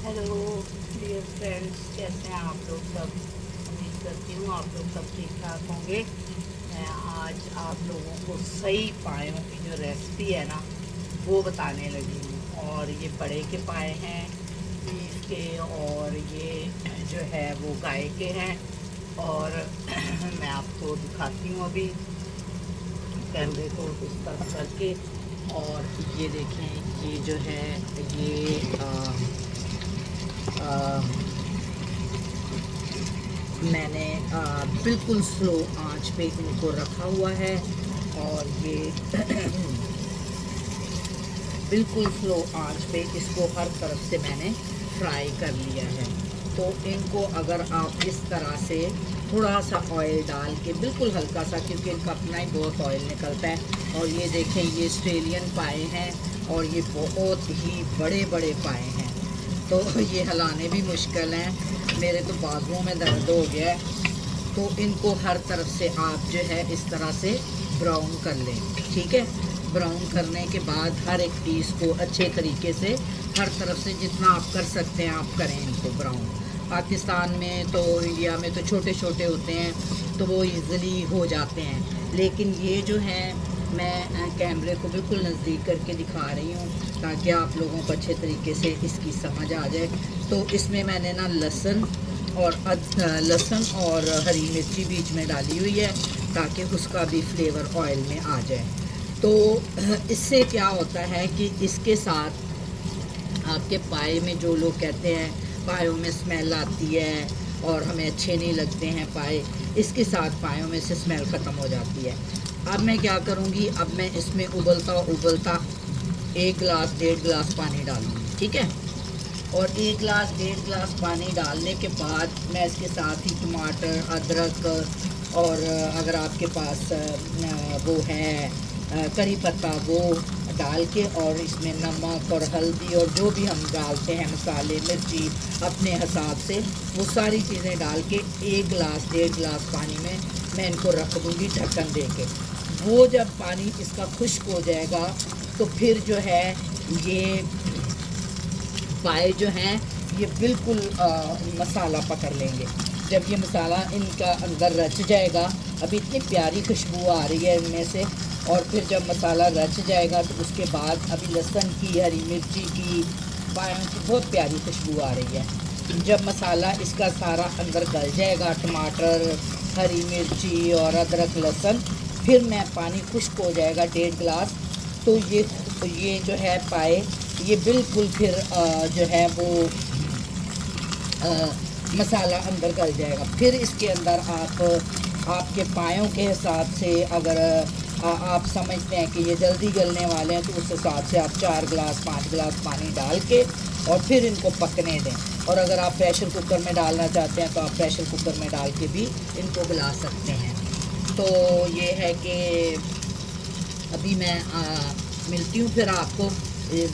Hello dear friends, कैसे हैं आप लोग सब। उम्मीद करती हूँ आप लोग सब ठीक ठाक होंगे। मैं आज आप लोगों को सही पायों की जो रेसिपी है ना वो बताने लगी हूँ। और ये बड़े के पाए हैं बीफ के, और ये जो है वो गाय के हैं। और मैं आपको दिखाती हूँ अभी कैमरे को इस तरफ करके। और ये देखें, ये जो है ये मैंने बिल्कुल स्लो आंच पे इनको रखा हुआ है। और ये बिल्कुल स्लो आंच पे इसको हर तरफ से मैंने फ्राई कर लिया है। तो इनको अगर आप इस तरह से थोड़ा सा ऑयल डाल के, बिल्कुल हल्का सा, क्योंकि इनका अपना ही बहुत ऑयल निकलता है। और ये देखें, ये ऑस्ट्रेलियन पाए हैं और ये बहुत ही बड़े बड़े पाए हैं। तो ये हिलाने भी मुश्किल हैं, मेरे तो बाजुओं में दर्द हो गया है। तो इनको हर तरफ से आप जो है इस तरह से ब्राउन कर लें, ठीक है। ब्राउन करने के बाद हर एक पीस को अच्छे तरीके से हर तरफ से जितना आप कर सकते हैं आप करें इनको ब्राउन। पाकिस्तान में तो, इंडिया में तो छोटे छोटे होते हैं तो वो इजीली हो जाते हैं, लेकिन ये जो है मैं कैमरे को बिल्कुल नज़दीक करके दिखा रही हूँ ताकि आप लोगों को अच्छे तरीके से इसकी समझ आ जाए। तो इसमें मैंने ना लहसुन और हरी मिर्ची बीच में डाली हुई है ताकि उसका भी फ्लेवर ऑयल में आ जाए। तो इससे क्या होता है कि इसके साथ आपके पाए में, जो लोग कहते हैं पायों में स्मेल आती है और हमें अच्छे नहीं लगते हैं पाए, इसके साथ पायों में से स्मेल ख़त्म हो जाती है। अब मैं क्या करूँगी, अब मैं इसमें उबलता 1 गिलास 1.5 गिलास पानी डालूँगी, ठीक है। और 1 गिलास 1.5 गिलास पानी डालने के बाद मैं इसके साथ ही टमाटर, अदरक और अगर आपके पास वो है करी पत्ता, वो डाल के, और इसमें नमक और हल्दी और जो भी हम डालते हैं मसाले, मिर्ची अपने हिसाब से, वो सारी चीज़ें डाल के 1 गिलास 1.5 गिलास पानी में मैं इनको रख दूँगी ढक्कन दे के। वो जब पानी इसका खुश्क हो जाएगा तो फिर जो है ये पाए जो हैं ये बिल्कुल मसाला पकड़ लेंगे। जब ये मसाला इनका अंदर रच जाएगा, अभी इतनी प्यारी खुशबू आ रही है इनमें से, और फिर जब मसाला रच जाएगा तो उसके बाद अभी लहसुन की, हरी मिर्ची की, पायों की बहुत प्यारी खुशबू आ रही है। जब मसाला इसका सारा अंदर गल जाएगा, टमाटर, हरी मिर्ची और अदरक लहसुन, फिर मैं पानी खुश्क हो जाएगा 1.5 गिलास। तो ये जो है पाए ये बिल्कुल फिर जो है वो मसाला अंदर गल जाएगा। फिर इसके अंदर आपके पायों के हिसाब से, अगर आप समझते हैं कि ये जल्दी गलने वाले हैं तो उस हिसाब से आप 4 गिलास 5 गिलास पानी डाल के और फिर इनको पकने दें। और अगर आप प्रेशर कुकर में डालना चाहते हैं तो आप प्रेशर कुकर में डाल के भी इनको गला सकते हैं। तो ये है कि अभी मैं मिलती हूँ फिर आपको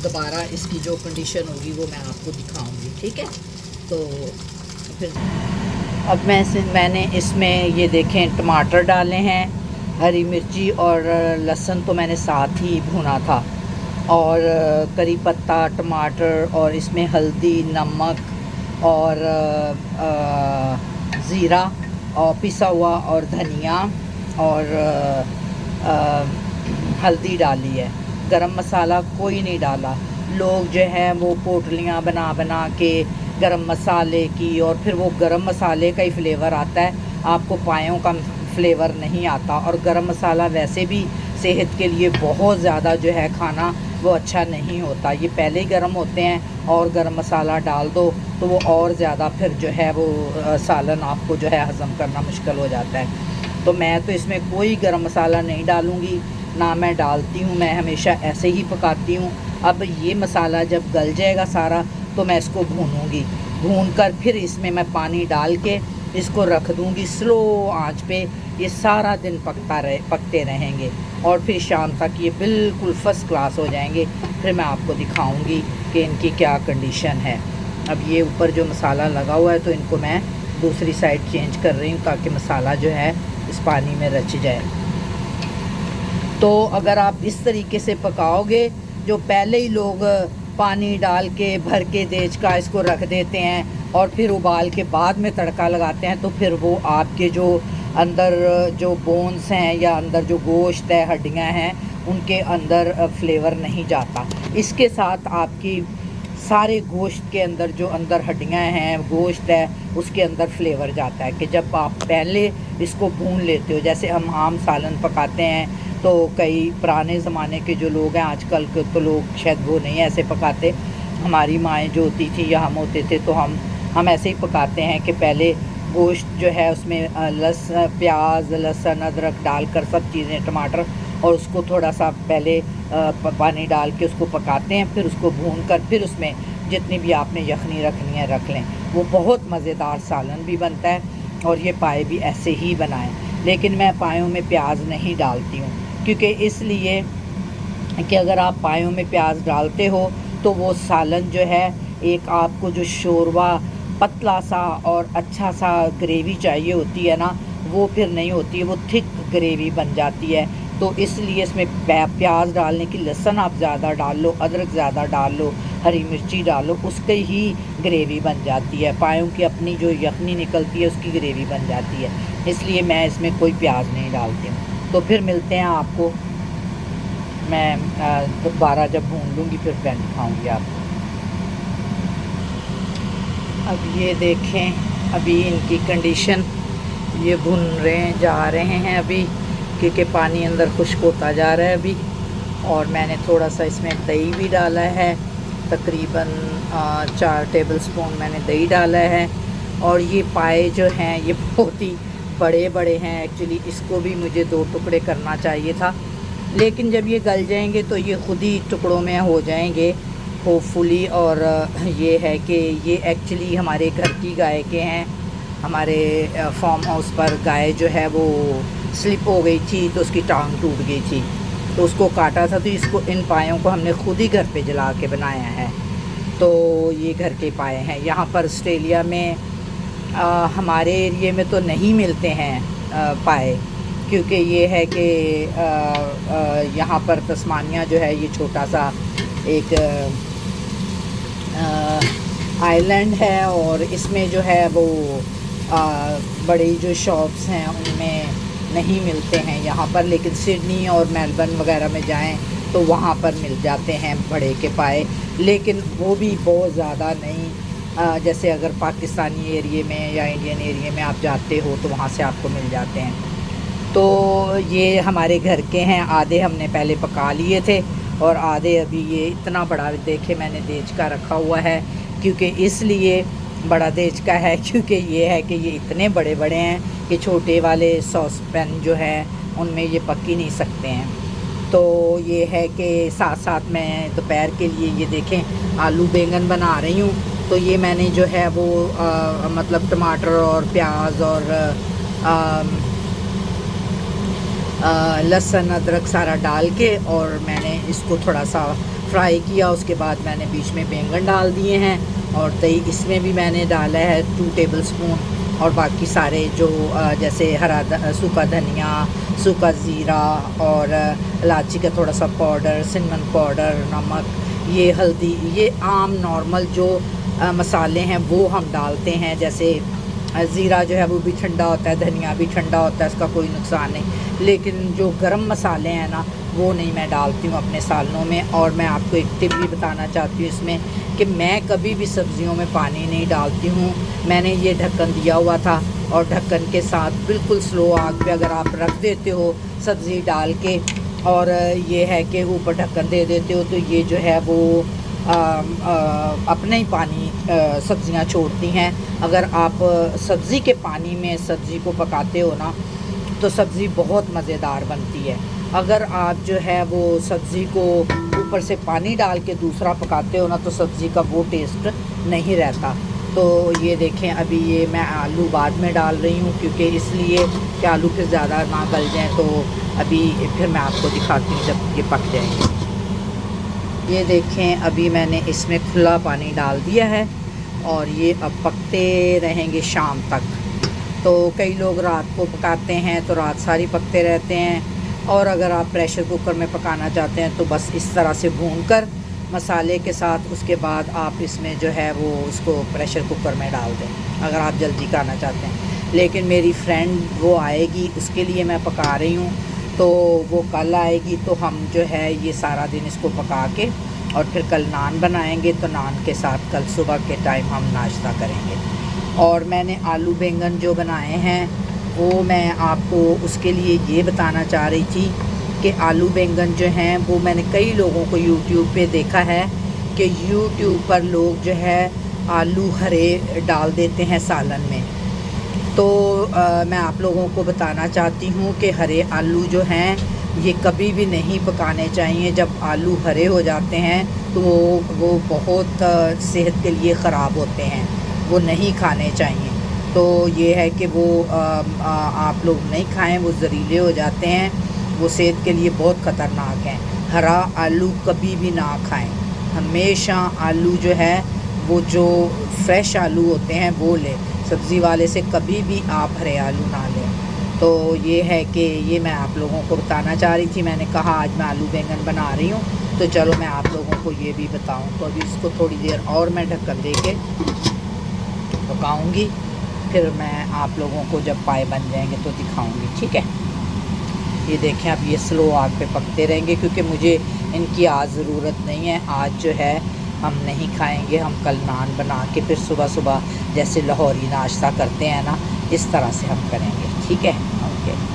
दोबारा, इसकी जो कंडीशन होगी वो मैं आपको दिखाऊंगी, ठीक है। तो फिर अब मैंने इसमें ये देखें टमाटर डाले हैं, हरी मिर्ची और लहसुन तो मैंने साथ ही भुना था, और करी पत्ता, टमाटर, और इसमें हल्दी, नमक और ज़ीरा और पिसा हुआ और धनिया और हल्दी डाली है। गरम मसाला कोई नहीं डाला। लोग जो हैं वो पोटलियाँ बना बना के गरम मसाले की, और फिर वो गरम मसाले का ही फ्लेवर आता है, आपको पायों का फ्लेवर नहीं आता। और गरम मसाला वैसे भी सेहत के लिए बहुत ज़्यादा जो है खाना वो अच्छा नहीं होता। ये पहले ही गरम होते हैं और गरम मसाला डाल दो तो वो और ज़्यादा फिर जो है वो सालन आपको जो है हज़म करना मुश्किल हो जाता है। तो मैं तो इसमें कोई गरम मसाला नहीं डालूँगी, ना मैं डालती हूँ, मैं हमेशा ऐसे ही पकाती हूँ। अब ये मसाला जब गल जाएगा सारा तो मैं इसको भूनूँगी, भून कर फिर इसमें मैं पानी डाल के इसको रख दूँगी स्लो आंच पे। ये सारा दिन पकते रहेंगे और फिर शाम तक ये बिल्कुल फ़र्स्ट क्लास हो जाएंगे। फिर मैं आपको दिखाऊँगी कि इनकी क्या कंडीशन है। अब ये ऊपर जो मसाला लगा हुआ है तो इनको मैं दूसरी साइड चेंज कर रही हूँ ताकि मसाला जो है इस पानी में रच जाए। तो अगर आप इस तरीके से पकाओगे, जो पहले ही लोग पानी डाल के भर के देज का इसको रख देते हैं और फिर उबाल के बाद में तड़का लगाते हैं, तो फिर वो आपके जो अंदर जो बोन्स हैं या अंदर जो गोश्त है, हड्डियाँ हैं, उनके अंदर फ्लेवर नहीं जाता। इसके साथ आपकी सारे गोश्त के अंदर जो अंदर हड्डियाँ हैं, गोश्त है, उसके अंदर फ्लेवर जाता है। कि जब आप पहले इसको भून लेते हो, जैसे हम आम सालन पकाते हैं, तो कई पुराने ज़माने के जो लोग हैं, आजकल के तो लोग शायद वो नहीं ऐसे पकाते, हमारी माएँ जो होती थी या हम होते थे, तो हम ऐसे ही पकाते हैं कि पहले गोश्त जो है उसमें प्याज, लहसुन, अदरक डालकर सब चीज़ें, टमाटर, और उसको थोड़ा सा पहले पानी डाल के उसको पकाते हैं, फिर उसको भून कर फिर उसमें जितनी भी आपने यखनी रखनी है रख लें। वो बहुत मज़ेदार सालन भी बनता है और ये पाए भी ऐसे ही बनाएं। लेकिन मैं पायों में प्याज नहीं डालती हूँ, क्योंकि इसलिए कि अगर आप पायों में प्याज डालते हो तो वो सालन जो है, एक आपको जो शोरबा पतला सा और अच्छा सा ग्रेवी चाहिए होती है ना, वो फिर नहीं होती है, वो थिक ग्रेवी बन जाती है। तो इसलिए इसमें प्याज डालने की, लहसुन आप ज़्यादा डाल लो, अदरक ज़्यादा डाल लो, हरी मिर्ची डालो, उसके ही ग्रेवी बन जाती है। पायों की अपनी जो यखनी निकलती है उसकी ग्रेवी बन जाती है, इसलिए मैं इसमें कोई प्याज नहीं डालती हूँ। तो फिर मिलते हैं आपको, मैं दोबारा जब भून लूँगी फिर मैं दिखाऊँगी आपको। अब ये देखें, अभी इनकी कंडीशन, ये भुन जा रहे हैं अभी, क्योंकि पानी अंदर खुश्क होता जा रहा है अभी। और मैंने थोड़ा सा इसमें दही भी डाला है, तकरीबन 4 टेबलस्पून मैंने दही डाला है। और ये पाए जो हैं ये बहुत ही बड़े बड़े हैं, एक्चुअली इसको भी मुझे 2 टुकड़े करना चाहिए था, लेकिन जब ये गल जाएंगे तो ये ख़ुद ही टुकड़ों में हो जाएंगे होपफुली। और ये है कि ये एक्चुअली हमारे घर की गाय के हैं। हमारे फार्म हाउस पर गाय जो है वो स्लिप हो गई थी, तो उसकी टांग टूट गई थी, तो उसको काटा था। तो इसको, इन पायों को हमने खुद ही घर पे जला के बनाया है। तो ये घर के पाए हैं। यहाँ पर ऑस्ट्रेलिया में हमारे एरिए में तो नहीं मिलते हैं पाए, क्योंकि ये है कि यहाँ पर तस्मानिया जो है ये छोटा सा एक आइलैंड है, और इसमें जो है वो बड़ी जो शॉप्स हैं उनमें नहीं मिलते हैं यहाँ पर। लेकिन सिडनी और मेलबर्न वगैरह में जाएं तो वहाँ पर मिल जाते हैं बड़े के पाए, लेकिन वो भी बहुत ज़्यादा नहीं। जैसे अगर पाकिस्तानी एरिए में या इंडियन एरिए में आप जाते हो तो वहाँ से आपको मिल जाते हैं। तो ये हमारे घर के हैं, आधे हमने पहले पका लिए थे और आधे अभी, ये इतना बड़ा देखे मैंने देज का रखा हुआ है, क्योंकि इसलिए बड़ा देज का है क्योंकि ये है कि ये इतने बड़े बड़े हैं कि छोटे वाले सॉस पैन जो है उनमें ये पक ही नहीं सकते हैं। तो ये है कि साथ साथ मैं दोपहर के लिए ये देखें आलू बैंगन बना रही हूँ। तो ये मैंने जो है वो मतलब टमाटर और प्याज और लहसुन अदरक सारा डाल के और मैंने इसको थोड़ा सा फ्राई किया। उसके बाद मैंने बीच में बैंगन डाल दिए हैं और दही इसमें भी मैंने डाला है 2 टेबलस्पून। और बाकी सारे जो जैसे सूखा धनिया, सूखा ज़ीरा और इलायची का थोड़ा सा पाउडर, सिनेमन पाउडर, नमक, ये हल्दी, ये आम नॉर्मल जो मसाले हैं वो हम डालते हैं। जैसे ज़ीरा जो है वो भी ठंडा होता है, धनिया भी ठंडा होता है, इसका कोई नुकसान नहीं। लेकिन जो गरम मसाले हैं ना वो नहीं मैं डालती हूँ अपने सालनों में। और मैं आपको एक टिप भी बताना चाहती हूँ इसमें कि मैं कभी भी सब्ज़ियों में पानी नहीं डालती हूँ। मैंने ये ढक्कन दिया हुआ था और ढक्कन के साथ बिल्कुल स्लो आग पे अगर आप रख देते हो सब्ज़ी डाल के और ये है कि ऊपर ढक्कन दे देते हो तो ये जो है वो अपने ही पानी सब्ज़ियाँ छोड़ती हैं। अगर आप सब्ज़ी के पानी में सब्ज़ी को पकाते हो ना तो सब्ज़ी बहुत मज़ेदार बनती है। अगर आप जो है वो सब्ज़ी को ऊपर से पानी डाल के दूसरा पकाते हो ना तो सब्ज़ी का वो टेस्ट नहीं रहता। तो ये देखें अभी ये मैं आलू बाद में डाल रही हूँ क्योंकि इसलिए कि आलू फिर ज़्यादा ना गल जाएँ। तो अभी फिर मैं आपको दिखाती हूँ जब ये पक जाएंगे। ये देखें अभी मैंने इसमें खुला पानी डाल दिया है और ये अब पकते रहेंगे शाम तक। तो कई लोग रात को पकाते हैं तो रात सारी पकते रहते हैं, और अगर आप प्रेशर कुकर में पकाना चाहते हैं तो बस इस तरह से भून कर मसाले के साथ। उसके बाद आप इसमें जो है वो उसको प्रेशर कुकर में डाल दें अगर आप जल्दी खाना चाहते हैं। लेकिन मेरी फ्रेंड वो आएगी, उसके लिए मैं पका रही हूँ, तो वो कल आएगी, तो हम जो है ये सारा दिन इसको पका के और फिर कल नान बनाएंगे, तो नान के साथ कल सुबह के टाइम हम नाश्ता करेंगे। और मैंने आलू बैंगन जो बनाए हैं वो मैं आपको उसके लिए ये बताना चाह रही थी कि आलू बैंगन जो हैं वो मैंने कई लोगों को यूट्यूब पे देखा है कि यूट्यूब पर लोग जो है आलू हरे डाल देते हैं सालन में। तो मैं आप लोगों को बताना चाहती हूँ कि हरे आलू जो हैं ये कभी भी नहीं पकाने चाहिए। जब आलू हरे हो जाते हैं तो वो बहुत सेहत के लिए ख़राब होते हैं, वो नहीं खाने चाहिए। तो ये है कि वो आप लोग नहीं खाएं, वो ज़हरीले हो जाते हैं, वो सेहत के लिए बहुत ख़तरनाक हैं। हरा आलू कभी भी ना खाएं। हमेशा आलू जो है वो जो फ्रेश आलू होते हैं वो लें, सब्ज़ी वाले से कभी भी आप हरे आलू ना लें। तो ये है कि ये मैं आप लोगों को बताना चाह रही थी। मैंने कहा आज मैं आलू बैंगन बना रही हूँ, तो चलो मैं आप लोगों को ये भी बताऊँ। तो अभी इसको थोड़ी देर और मैं ढक्कन दे के पकाऊँगी, फिर मैं आप लोगों को जब पाए बन जाएंगे तो दिखाऊँगी, ठीक है। ये देखें अब ये स्लो आग पे पकते रहेंगे क्योंकि मुझे इनकी आज ज़रूरत नहीं है। आज जो है हम नहीं खाएंगे, हम कल नान बना के फिर सुबह सुबह जैसे लाहौरी नाश्ता करते हैं ना, इस तरह से हम करेंगे, ठीक है। ओके।